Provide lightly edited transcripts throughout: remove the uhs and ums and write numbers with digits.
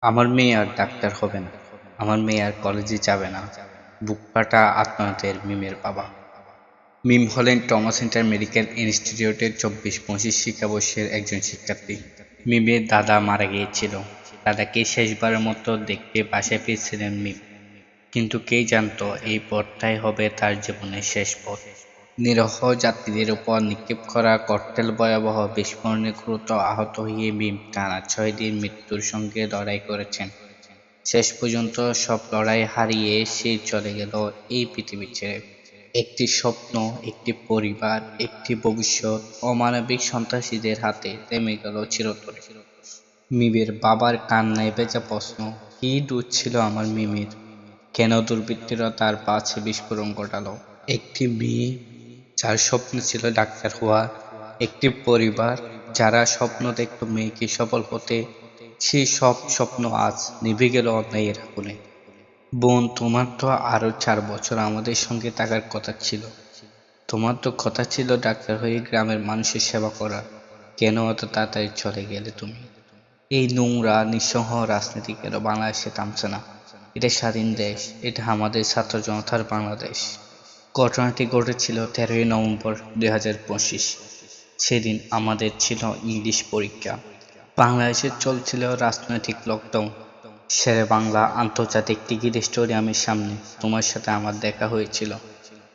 আমার মেয়ে আর ডাক্তার হবে না, আমার মেয়ে আর কলেজে যাবে না। বুকফাটা আত্মনাদের মিমের বাবা। মিম হলেন টমাস মেডিকেল ইনস্টিটিউটের ২৪-২৫ শিক্ষাবর্ষের একজন শিক্ষার্থী। মিমের দাদা মারা গিয়েছিল। দাদাকে শেষবারের মতো দেখতে বাসায় ফিরছিলেন মিম, কিন্তু কে জানতো এই পথটাই হবে তার জীবনের শেষ পথ। নিরীহ যাত্রীদের উপর নিক্ষেপ করা ককটেল ভয়াবহ বিস্ফোরণে গুরুতর আহত হয়ে মিম টানা ৬ দিন মৃত্যুর সঙ্গে লড়াই করেছেন। শেষ পর্যন্ত সব লড়াই হারিয়ে সে চলে গেল এই পৃথিবী ছেড়ে। একটি স্বপ্ন, একটি পরিবার, একটি ভবিষ্যৎ অমানবিক সন্ত্রাসীদের হাতে থেমে গেল চিরতরে। মিমের বাবার কান্নায় ভেজা প্রশ্ন, কি দোষ ছিল আমার মিমের? কেন দুর্বৃত্তরা তার পাছে বিস্ফোরণ ঘটালো? একটি মেয়ে যার স্বপ্ন ছিল ডাক্তার হওয়া, একটি পরিবার যারা স্বপ্ন দেখত মেয়েকে সফল হতে, সেই সব স্বপ্ন আজ নিভে গেল অন্যায়ের আগুনে। বোন, তোমার তো আরো ৪ বছর আমাদের সঙ্গে থাকার কথা ছিল। তোমার তো কথা ছিল ডাক্তার হয়ে গ্রামের মানুষের সেবা করার। কেন এত তাড়াতাড়ি চলে গেলে তুমি? এই নোংরা নিঃসঙ্গ রাজনীতি কেন বাংলাদেশে থামছে না? এটা স্বাধীন দেশ, এটা আমাদের ছাত্র জনতার বাংলাদেশ। ঘটনাটি ঘটেছিল ১৩ই নভেম্বর ২০২৫। সেদিন আমাদের ছিল ইংলিশ পরীক্ষা। বাংলাদেশে চলছিল রাজনৈতিক লকডাউন। শেরে বাংলা আন্তর্জাতিক টিকিট স্টেডিয়ামের সামনে তোমার সাথে আমার দেখা হয়েছিল।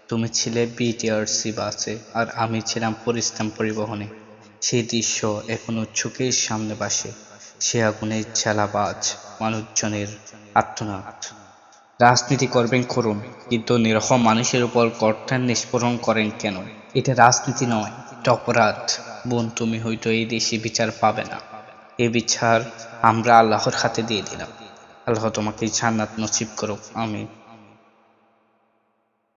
তুমি ছিলে বিটিআরসি বাসে আর আমি ছিলাম পরিস্থান পরিবহনে। সেই দৃশ্য এখনো চোখের সামনে ভাসে। সে আগুনের ঝালাবাজ, মানুষজনের আর্তনাদ। রাজনীতি করবেন করুন, কিন্তু নিরীহ মানুষের উপর ককটেল নিষ্পেরণ করেন কেন? এটা রাজনীতি নয়, এটা অপরাধ। বোন, তুমি হয়তো এই দেশে বিচার পাবে না। এই বিচার আমরা আল্লাহর হাতে দিয়ে দিলাম। আল্লাহ তোমাকে জান্নাত নসিব করুক। আমিন।